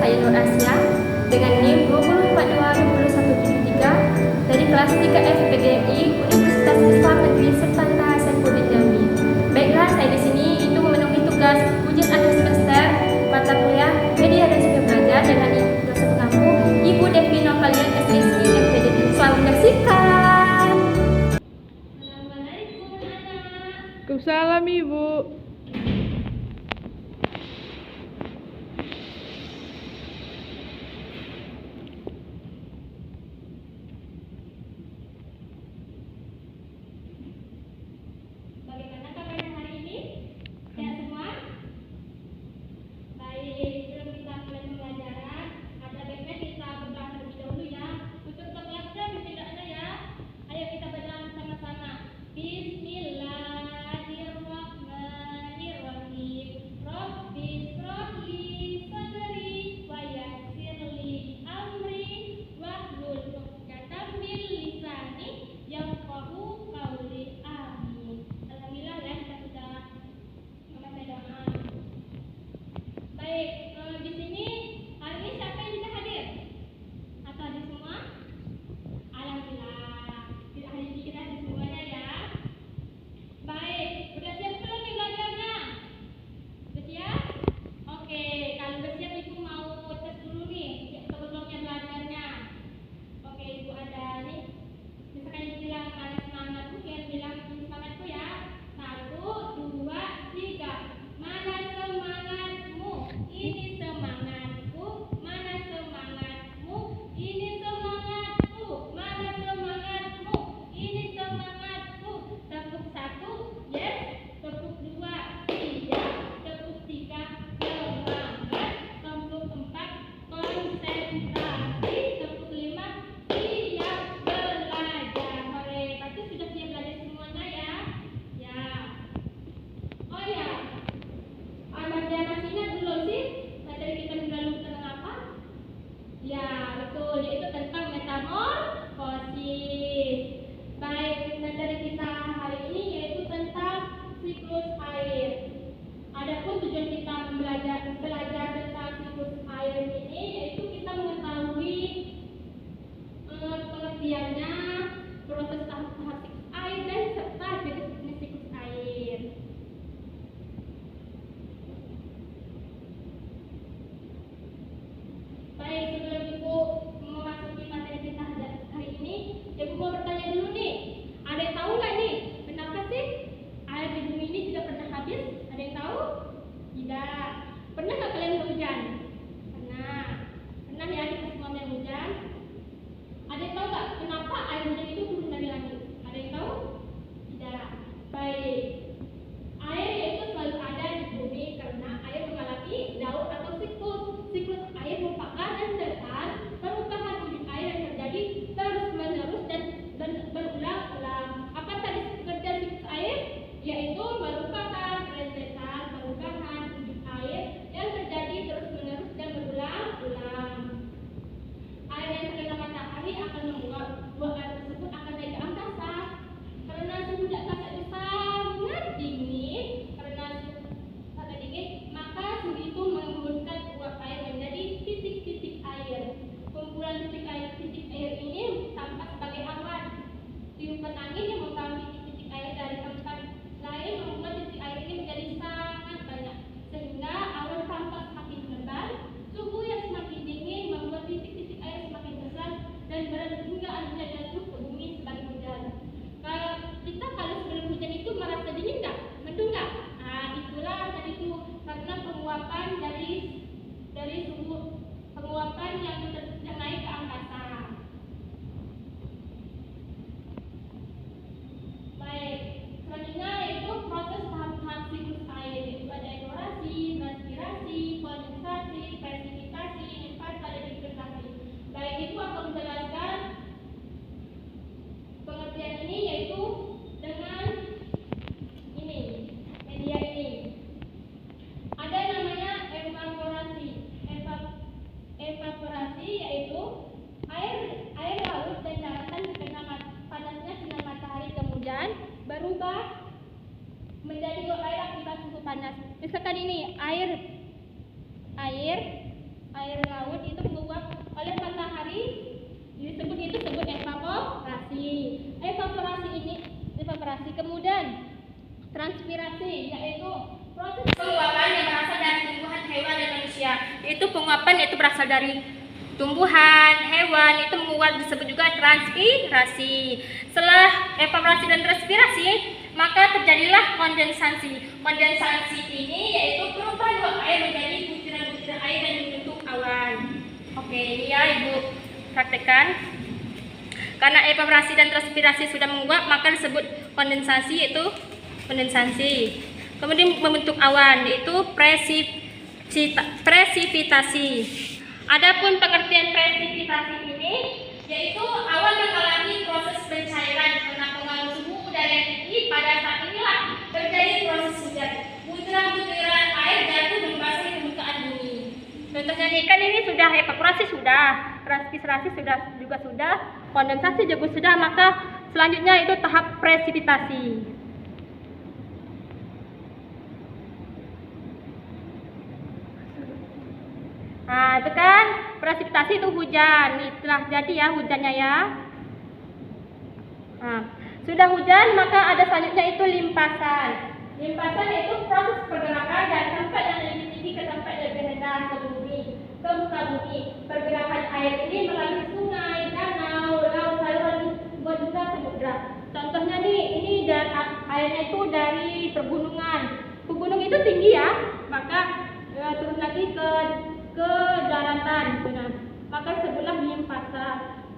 saya Nur Asia dengan NIM 2422173 dari kelas 3F PGMI Universitas Islam Negeri Sultan Hasanuddin Jambi. Baiklah, saya di sini itu memenuhi tugas ujian akhir semester mata kuliah Media dan Sumber Belajar dengan dosen pengampu Ibu Devi Novalian SSI MPD. Selamat menyaksikan. Assalamualaikum anak. Waalaikumsalam Ibu. Bagaimana kabarnya hari ini? Sehat semua? Baik, sebelum kita mulai pembelajaran, ada baiknya kita berdoa terlebih dahulu ya. Untuk kelasnya setidaknya ya. Ayo kita baca sama-sama. Bismillahirrahmanirrahim. Rabbi shrahli sadri wa yassirli amri wahlul 'uqdatam min lisani yafqahu qawli. Amin. Alhamdulillah ya, kita sudah membaca doa. Baik, di sini hari ini siapa yang bisa hadir? Atau hadir semua? Alhamdulillah. Hari ini kita hadir semuanya ya. Baik, udah siap belum nih belajarnya? Udah siap? Oke, kalau udah siap Ibu mau tes dulu nih sebelumnya belajarnya. Oke, Ibu ada nih. Misalkan Ibu bilang mana semangatku, kalian bilang semangatku ya. 1, 2, 3. Mana semangatmu? Ini semangatku. Mana semangatmu? Ini semangatku. Mana semangatmu? Ini semangatku. Tepuk 1, yes. Tepuk 2, iya. Tepuk 3, semangat. Tepuk 4, konsentrasi. Tepuk 5, siap belajar. Mereka tuh sudah siap belajar semuanya ya. Ya. Oh ya, ada masih ingat belum sih materi kita minggu lalu tentang apa? Ya, betul, yaitu tentang metamorfosis. Baik, materi kita hari ini yaitu tentang siklus air. Adapun tujuan kita belajar tentang siklus air ini yaitu kita mengetahui pengertiannya, proses tahap-tahap siklus air dan serta jenis siklus air. Baik, sebelum Ibu memasuki materi kita hari ini, Ibu mau bertanya dulu nih. Ada yang tahu nggak nih, kenapa sih air di bumi ini tidak pernah habis? Ada yang tahu? Tidak. Pernah nggak kalian berhujan? Pernah. Pernah ya kita semua main hujan? Ada yang tahu nggak kenapa air hujan itu turun dari langit? Ada yang tahu? Tidak. Baik. Air itu selalu ada di bumi karena air mengalami daur atau siklus. Siklus air merupakan rentetan perubahan wujud air yang terjadi terus-menerus dan berulang-ulang. Apa tadi pekerjaan siklus air? Yaitu merupakan rentetan perubahan wujud air yang terjadi terus-menerus dan berulang-ulang. Air yang terkena matahari akan membuat buah air tersebut akan naik ke angkasa. Karena suhu di angkasa itu sangat dingin, maka suhu itu mengembuskan uap air menjadi titik-titik air. Kumpulan titik air ini tampak sebagai awan. Tiupan angin yang mengambil titik air dari tempat lain membuat titik air ini menjadi sangat banyak, sehingga awan tampak semakin lebar. Suhu yang semakin dingin membuat titik-titik air semakin besar dan berat hingga akhirnya jatuh ke bumi sebagai hujan. Kalau sebelum hujan itu merasa dingin nggak? Mendung nggak? Nah, itulah tadi itu karena penguapan dari suhu penguapan yang naik ke angkasa. Baik, selanjutnya yaitu proses tahap-tahap siklus air, yaitu ada evaporasi, transpirasi, kondensasi, presipitasi, infiltrasi, dan infiltrasi. Baik, itu akan menjelaskan pengertian ini yaitu dengan ini, media ini. Ada namanya evaporasi. Evaporasi yaitu air laut dan daratan terkena panasnya sinar matahari kemudian berubah menjadi uap air akibat suhu panas. Misalkan ini air air laut itu menguap oleh matahari, disebut evaporasi. Evaporasi kemudian transpirasi, yaitu proses penguapan yang berasal dari tumbuhan, hewan, dan manusia. Itu penguapan itu berasal dari tumbuhan, hewan, itu menguap, disebut juga transpirasi. Setelah evaporasi dan transpirasi, maka terjadilah kondensasi. Kondensasi ini yaitu perubahan uap air menjadi butiran-butiran air dan membentuk awan. Oke, ini ya Ibu praktekkan. Karena evaporasi dan transpirasi sudah menguap, maka disebut kondensasi, yaitu kondensasi. Kemudian membentuk awan, yaitu presipitasi. Adapun pengertian presipitasi ini yaitu awan mengalami proses pencairan karena pengaruh suhu udara yang tinggi. Pada saat inilah terjadi proses hujan. Butiran-butiran air jatuh membasahi permukaan bumi. Contohnya nih, kan ini sudah evaporasi, sudah transpirasi, sudah kondensasi juga sudah, maka selanjutnya itu tahap presipitasi. Nah, itu kan presipitasi itu hujan. Ini telah jadi ya hujannya ya. Nah, sudah hujan, maka ada selanjutnya itu limpasan. Limpasan itu proses pergerakan dari tempat yang lebih tinggi ke tempat yang lebih rendah ke bumi, ke muka bumi. Pergerakan air ini melalui sungai, danau, laut, saluran, juga samudra. Contohnya nih, ini airnya itu dari pegunungan. Pegunung itu tinggi ya, maka turun lagi ke daratan, benar. Maka disebutlah limpasan.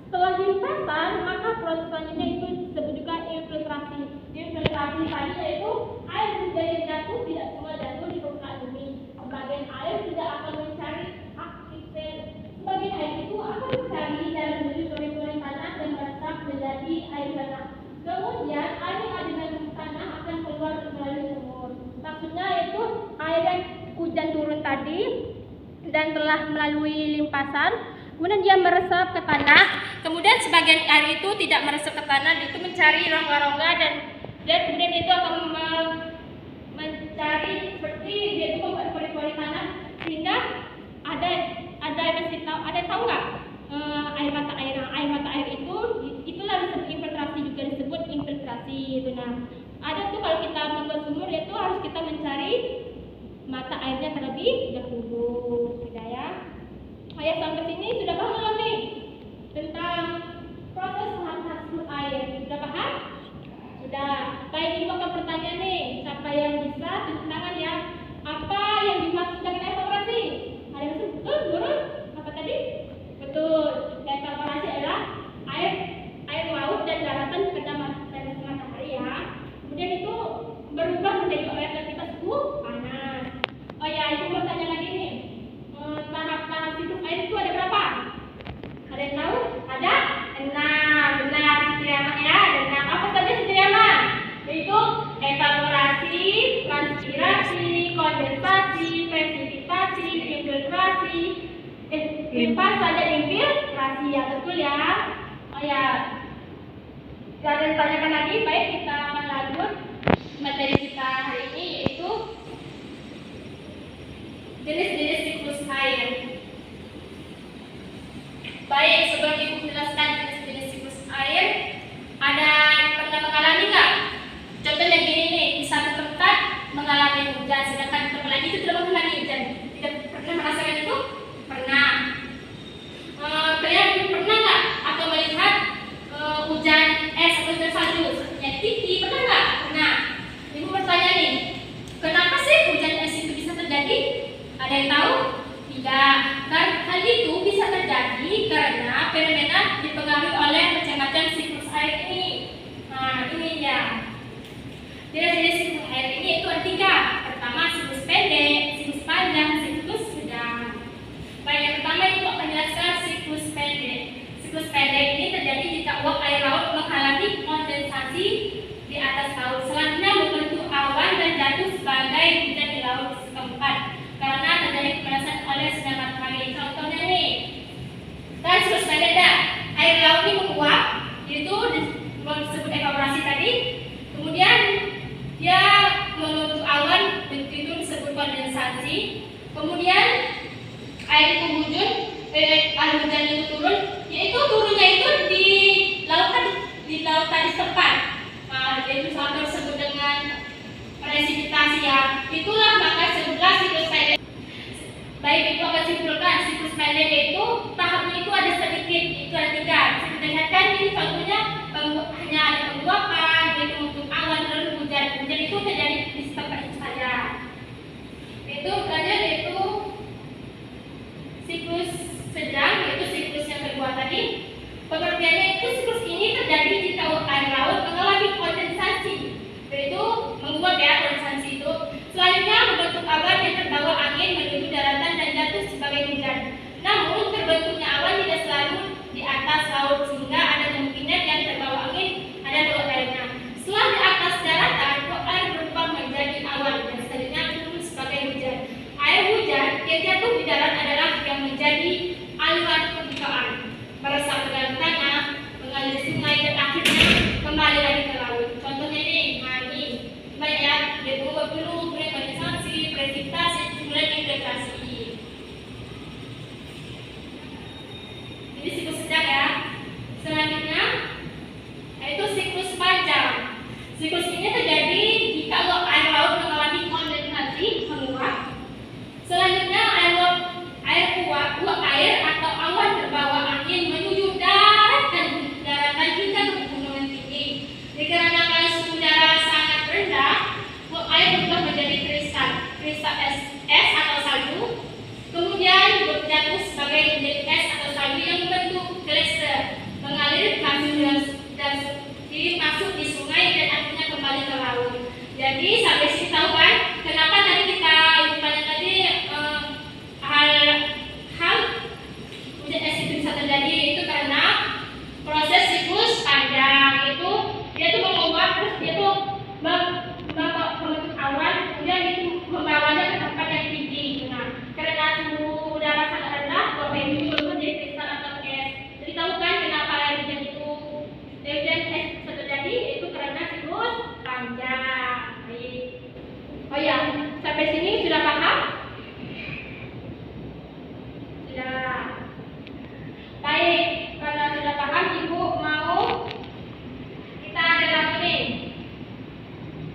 Setelah limpasan, maka proses selanjutnya itu disebut juga infiltrasi. Infiltrasi tadi yaitu air hujan yang jatuh tidak semua jatuh di permukaan bumi. Sebagian air tidak akan mencari aquifer. Sebagian air itu akan mencari dalam menuju goreng-goreng tanah dan meresap menjadi air tanah. Kemudian air yang ada dalam tanah akan keluar melalui sumur. Maksudnya itu air yang hujan turun tadi dan telah melalui limpasan, kemudian dia meresap ke tanah. Kemudian sebagian air itu tidak meresap ke tanah, itu mencari rongga-rongga dan kemudian itu akan mencari seperti dia itu membuat pori-pori tanah sehingga ada tahu nggak air mata air itu itulah disebut infiltrasi, juga disebut infiltrasi. Benar. Ada tuh kalau kita membuat sumur itu harus kita mencari mata airnya terlebih dahulu, sudah ya. Sampai sini sudah paham belum nih tentang proses hasil air? Sudah paham? Sudah. Baik, Ibu akan pertanyaan nih. Siapa yang bisa tunjuk tangan ya? Apa yang dimaksud dengan evaporasi? Ada yang betul, Guru? Apa tadi? Betul. Evaporasi adalah air laut dan daratan kena matahari ya. Kemudian itu berubah menjadi intensitas suhu panas. Oh ya, Ibu mau tanya lagi nih. Tahap siklus air itu ada berapa? Ada yang tahu? Ada 6. Benar, Sitiriaman ya. Ada 6. Apa saja Sitiriaman? Yaitu evaporasi, transpirasi, kondensasi, presipitasi, infiltrasi. Limpasan dan infiltrasi ya, betul ya. Oh ya. Tidak ada yang tanyakan lagi. Baik, kita akan lanjut materi kita hari ini, yaitu jenis-jenis siklus air. Baik, sebelum Ibu menjelaskan jenis-jenis siklus air, ada yang pernah mengalami nggak? Contohnya gini nih, di satu tempat mengalami hujan, sedangkan di tempat lain itu tidak mengalami hujan. Tidak pernah merasakan itu? Pernah. Kalian pernah nggak atau melihat hujan es atau hujan salju? Satunya tinggi, pernah nggak? Pernah. Ibu bertanya nih, kenapa sih hujan es itu bisa terjadi? Ada yang tahu? Tidak. Kan hal itu bisa terjadi karena fenomena dipengaruhi oleh macam-macam siklus air ini. Nah, ini ya. Jenis-jenis siklus air ini itu ada 3. Pertama, siklus pendek, siklus panjang, siklus sedang. Baik, yang pertama itu akan jelaskan siklus pendek. Siklus pendek ini terjadi jika uap air laut mengalami kondensasi di atas laut. Selanjutnya membentuk awan dan jatuh sebagai hujan di laut setempat karena terjadi pemanasan oleh sinar matahari. Contohnya nih, kan siklus pendek dah. Air laut ini menguap, itu disebut evaporasi tadi. Kemudian dia membentuk awan, itu disebut kondensasi. Kemudian air itu turun, yaitu turunnya itu di lautan di setempat. Nah, yaitu sampai disebut dengan presipitasi ya. Itulah maka sebelah siklus pendek. Baik, itu akan simpulkan siklus pendek itu tahapnya itu ada sedikit, itu ada 3. Sedangkan ini contohnya hanya ada penguapan, yaitu untuk awan lalu hujan. Hujan itu terjadi di setempat itu saja. Itu kemudian yaitu siklus sedang, yaitu siklus yang kedua tadi. Pengertiannya itu siklus ini terjadi jika air laut mengalami kondensasi, yaitu menguap ya kondensasi itu. Selanjutnya membentuk awan yang terbawa angin menuju daratan dan jatuh sebagai hujan. Namun terbentuknya awan tidak selalu di atas laut sehingga ada kemungkinan yang terbawa angin ada bawah airnya. Setelah di atas daratan, air berubah menjadi awan dan selanjutnya turun sebagai hujan. Air hujan yang jatuh di darat adalah yang menjadi aliran permukaan, meresap ke dalam tanah, mengalir sungai dan akhirnya kembali lagi ke laut. Contohnya ini, banyak ya, yaitu dulu kondensasi, presipitasi, kemudian infiltrasi. Ini siklus sedang ya. Selanjutnya, yaitu siklus panjang. Siklus ini terjadi jika air laut mengalami kondensasi menguap. Selanjutnya uap air atau awan terbawa angin menuju daratan hingga ke pegunungan tinggi. Dikarenakan suhu udara sangat rendah, uap air berubah menjadi kristal es atau salju. Kemudian jatuh sebagai menjadi es atau salju yang membentuk gletser, mengalir dan masuk di sungai dan akhirnya kembali ke laut. Jadi sampai sini tahu kan kenapa tadi kita tadi hal hujan es itu bisa terjadi, itu karena proses siklus panjang itu dia tuh menguap, terus dia tuh membentuk awan, kemudian itu membawanya ke tempat yang tinggi. Nah, karena suhu udara sangat rendah, uap ini berubah menjadi kristal atau es. Jadi tahu kan kenapa air hujan itu hujan es bisa terjadi? Itu karena siklus panjang. Baik. Oh ya, sampai sini sudah paham? Sudah. Baik, kalau sudah paham, Ibu mau kita ada lagi nih.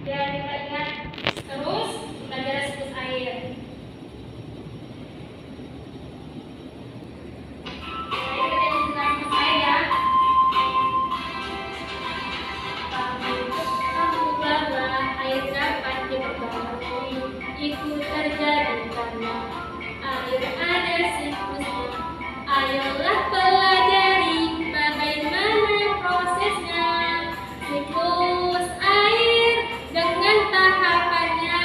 Biar kita ingat terus belajar siklus air. Baik, kita tentang siklus air ya. Kamu bahwa air dapat diperbaharui, itu terjadi karena air ada siklusnya. Ayolah pelajari bagaimana prosesnya siklus air dengan tahapannya.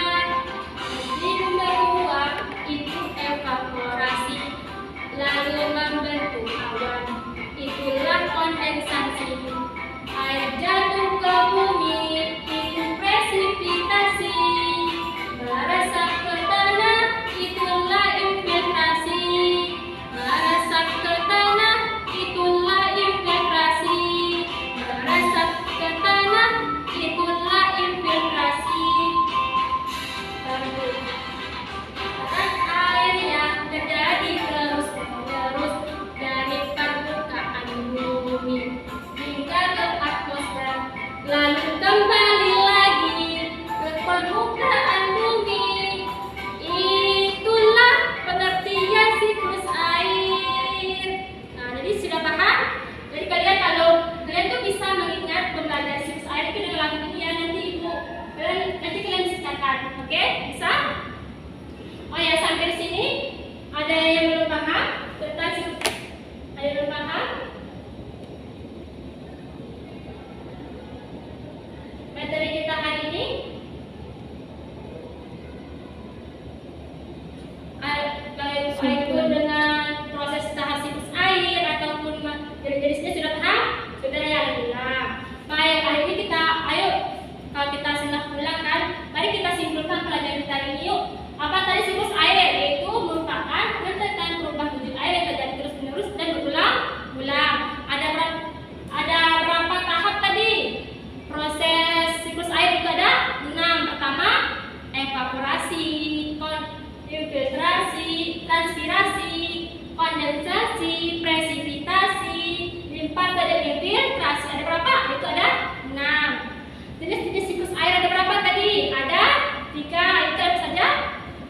Mesin beruap itu evaporasi, lalu membentuk awan. Itulah kondensasi. Air jatuh ke bumi itu presipitasi, meresap ke tanah itulah infiltrasi. Meresap ke tanah itulah infiltrasi. Meresap ke tanah itulah infiltrasi. Perputaran air yang terjadi terus-menerus dari permukaan bumi hingga ke atmosfer, lalu kembali lagi ke permukaan bumi. Itulah pengertian siklus air. Nah, jadi sudah paham? Jadi kalian kalau kalian tuh bisa mengingat pembelajaran siklus air itu dengan lagu ini ya nanti Ibu. Nanti kalian bisa catat, oke? Bisa? Oh ya, sampai di sini ada yang belum paham tentang siklus? Ada yang belum paham? Materi kita hari ini baik itu dengan proses tahap siklus air ataupun jenis-jenisnya sudah paham? Sudah ya, alhamdulillah. Baik, hari ini kalau kita sudah pulang kan, mari kita simpulkan pelajaran kita ini yuk. Apa tadi siklus air? Yaitu merupakan rentetan ada 6. Jenis-jenis siklus air ada berapa tadi? Ada 3. Itu apa saja?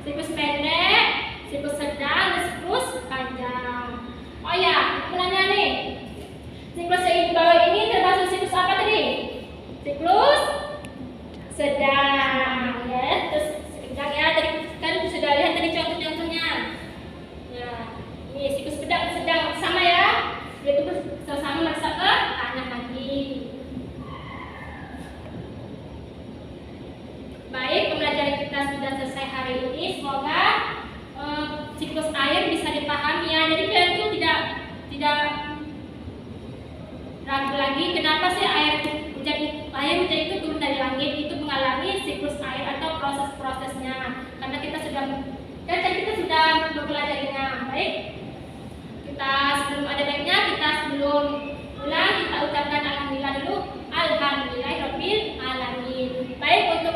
Siklus pendek, siklus sedang, dan siklus panjang. Oh ya, aku nanya nih. Siklus yang di bawah ini termasuk siklus apa tadi? Siklus sedang. Ya, terus sedang ya. Tadi kan sudah lihat tadi contoh-contohnya. Ya, ini siklus sedang sama ya. Yaitu sama merasa ke kanan lagi. Baik, pembelajaran kita sudah selesai hari ini. Semoga siklus air bisa dipahami ya. Jadi kalian itu tidak ragu lagi kenapa sih air hujan itu turun dari langit, itu mengalami siklus air atau proses-prosesnya. Karena kita sudah mempelajarinya. Baik. Sebelum pulang kita ucapkan alhamdulillah dulu. Alhamdulillahirabbil alamin. Baik, untuk